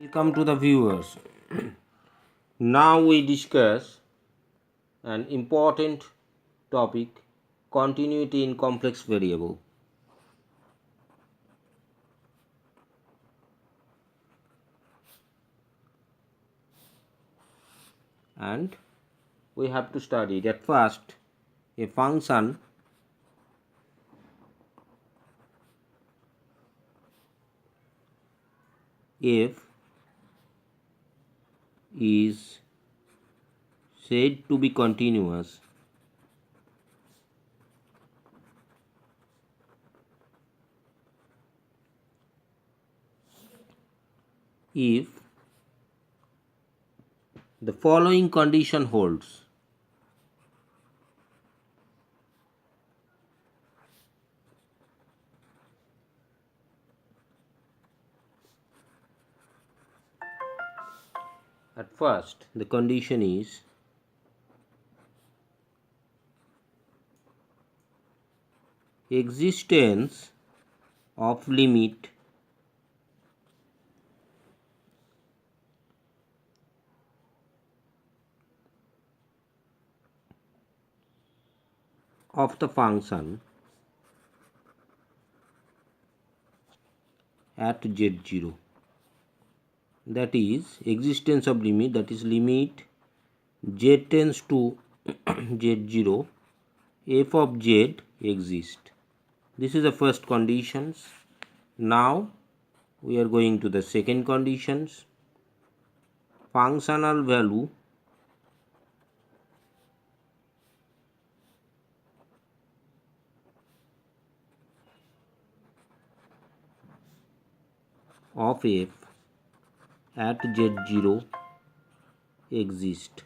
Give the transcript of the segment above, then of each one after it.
Welcome to the viewers. Now we discuss an important topic, continuity in complex variable. And we have to study that first a function f is said to be continuous if the following condition holds. At first, the condition is existence of limit of the function at z0, that is existence of limit, that is limit z tends to z0, f of z exists. This is the first conditions. Now we are going to the second conditions. Functional value of f at z0 exist,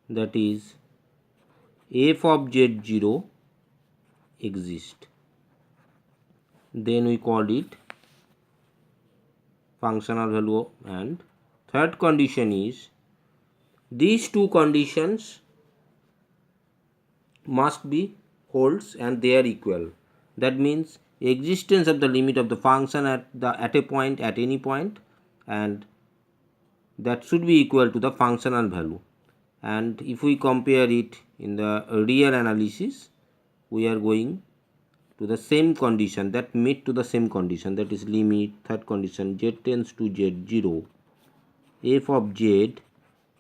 that is f of z0 exist. Then we call it functional value. And third condition is these two conditions must be holds and they are equal. That means existence of the limit of the function at a point, at any point, and that should be equal to the functional value. And if we compare it in the real analysis, we are going to the same condition, that meet to the same condition, that is limit, third condition, z tends to z0, f of z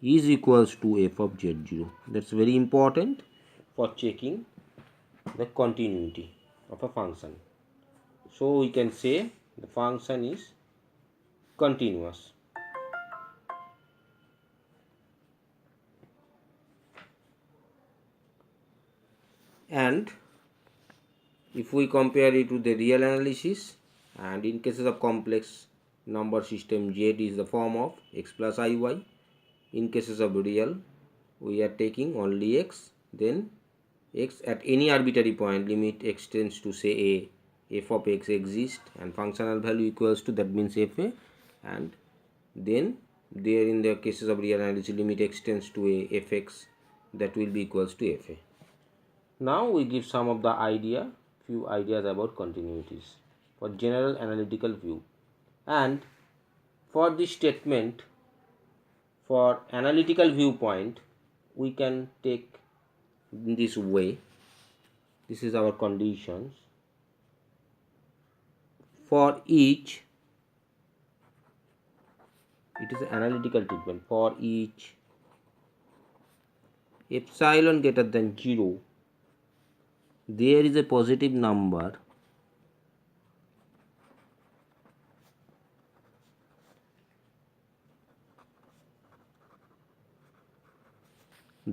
is equals to f of z0. That's very important for checking the continuity of a function. So we can say the function is continuous. And if we compare it with the real analysis, and in cases of complex number system, z is the form of x plus iy. In cases of real, we are taking only x, then x at any arbitrary point, limit x tends to say a, f of x exists and functional value equals to, that means fa, and then there in the cases of real analysis, limit x tends to a, fx, that will be equals to fa. Now we give some of the few ideas about continuities for general analytical view. And for this statement, for analytical viewpoint, we can take in this way. This is our conditions. For each, it is analytical treatment. For each epsilon greater than 0, there is a positive number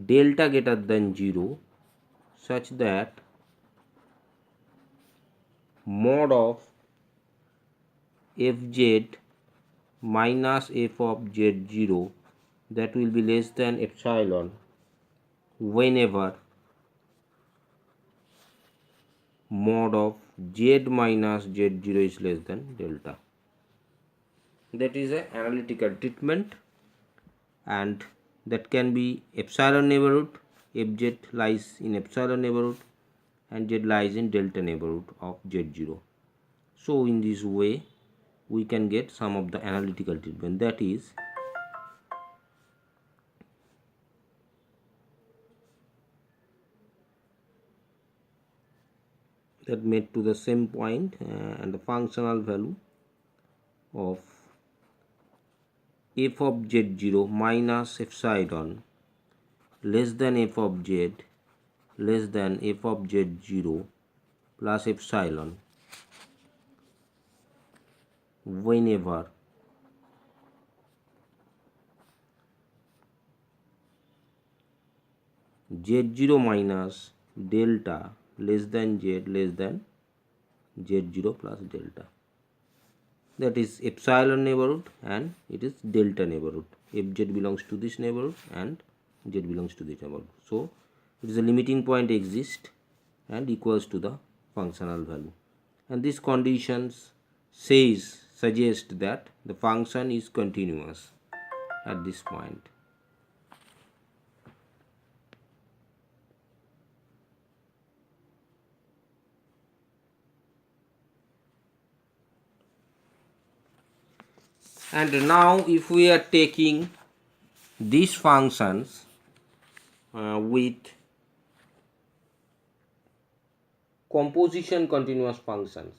delta greater than 0 such that mod of fz minus f of z0, that will be less than epsilon whenever mod of z minus z0 is less than delta. That is an analytical treatment, and that can be epsilon neighborhood, fz lies in epsilon neighborhood and z lies in delta neighborhood of z0. So in this way we can get some of the analytical treatment, that is that made to the same point, and the functional value of f of z0 minus epsilon less than f of z less than f of z0 plus epsilon whenever z0 minus delta less than z less than z0 plus delta, that is epsilon neighborhood and it is delta neighborhood. Fz belongs to this neighborhood and z belongs to this neighborhood. So it is a limiting point exists and equals to the functional value, and these conditions suggest that the function is continuous at this point. And now if we are taking these functions with composition continuous functions,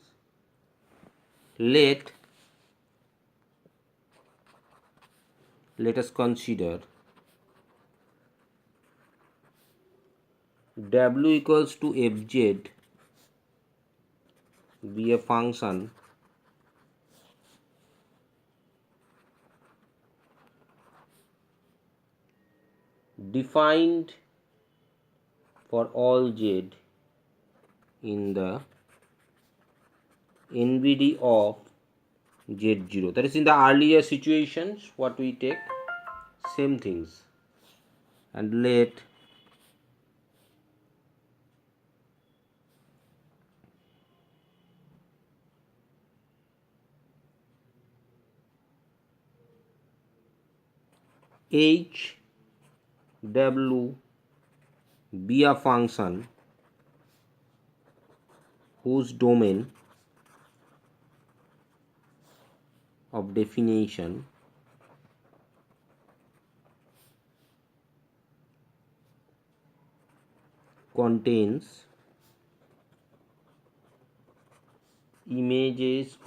let us consider w equals to fz be a function defined for all z in the NBD of z0. That is, in the earlier situations what we take, same things, and let h w be a function whose domain of definition contains image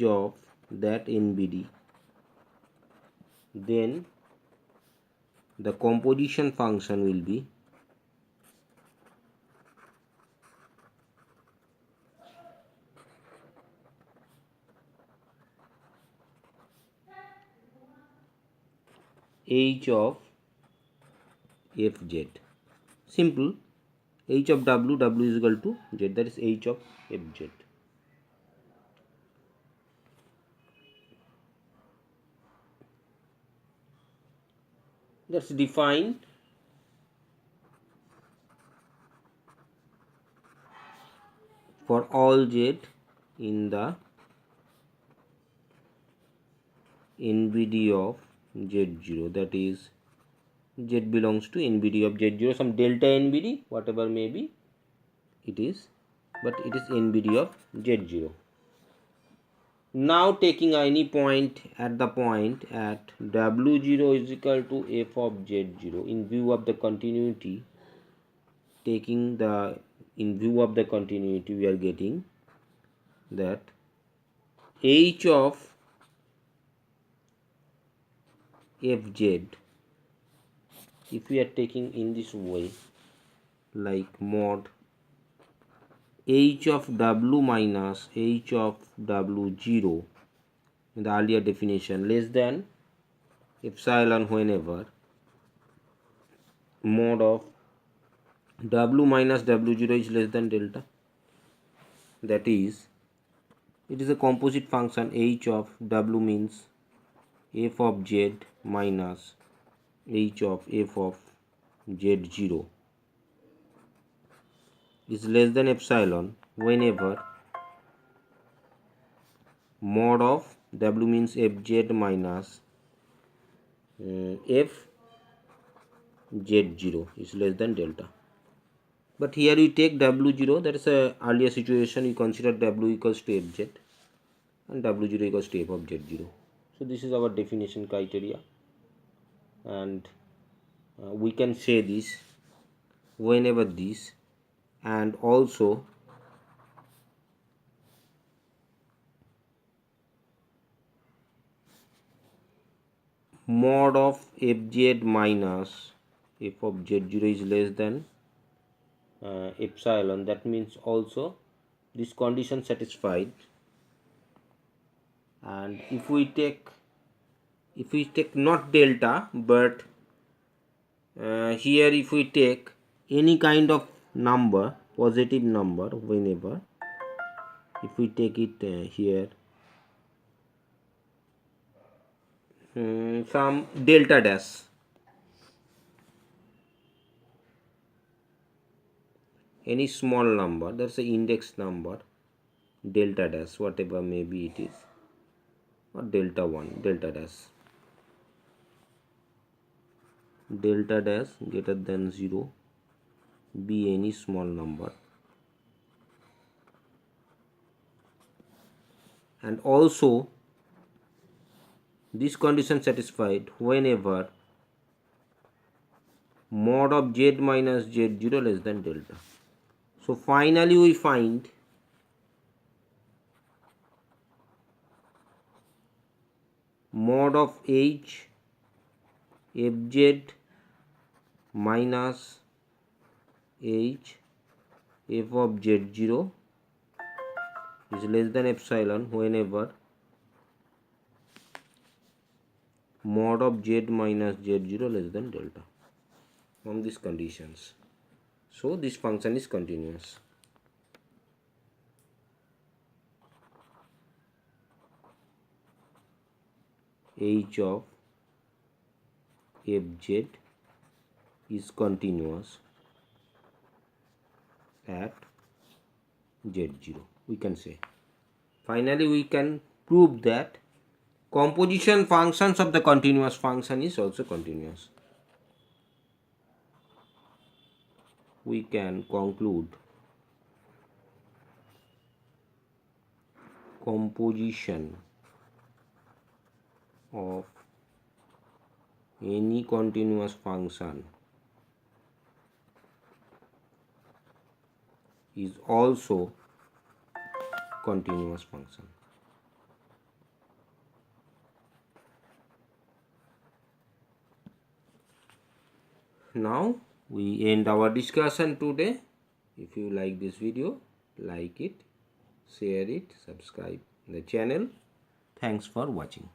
of that NBD, then the composition function will be h of fz. Simple. H of w is equal to z, that is h of fz. That's defined for all z in the NBD of z0, that is z belongs to NBD of z0, some delta NBD, whatever may be it is, but it is NBD of z0. Now taking any point at the point at w0 is equal to f of z0, in view of the continuity, in view of the continuity we are getting that h of fz, if we are taking in this way, like mod h of w minus h of w0 in the earlier definition less than epsilon whenever mod of w minus w0 is less than delta, that is it is a composite function. H of w means f of z minus h of f of z0 is less than epsilon whenever mod of w means fz minus f z0 is less than delta. But here we take w0, that is a earlier situation, we consider w equals to fz. and w0 equals to f of z0. So this is our definition criteria, and we can say this whenever this, and also mod of fz minus f of z0 is less than epsilon. That means also this condition satisfied. And if we take not delta, but here if we take any kind of number, positive number, whenever if we take it here some delta dash, any small number, that's the index number, delta dash, whatever maybe it is, or delta 1, delta dash greater than 0, be any small number. And also this condition satisfied whenever mod of z minus z0 less than delta. So finally we find mod of h fz minus h f of z0 is less than epsilon whenever mod of z minus z0 less than delta from these conditions. So this function is continuous. H of fz is continuous at z0, we can say. Finally we can prove that composition functions of the continuous function is also continuous. We can conclude composition of any continuous function is also continuous function. Now we end our discussion today. If you like this video, like it, share it, subscribe the channel. Thanks for watching.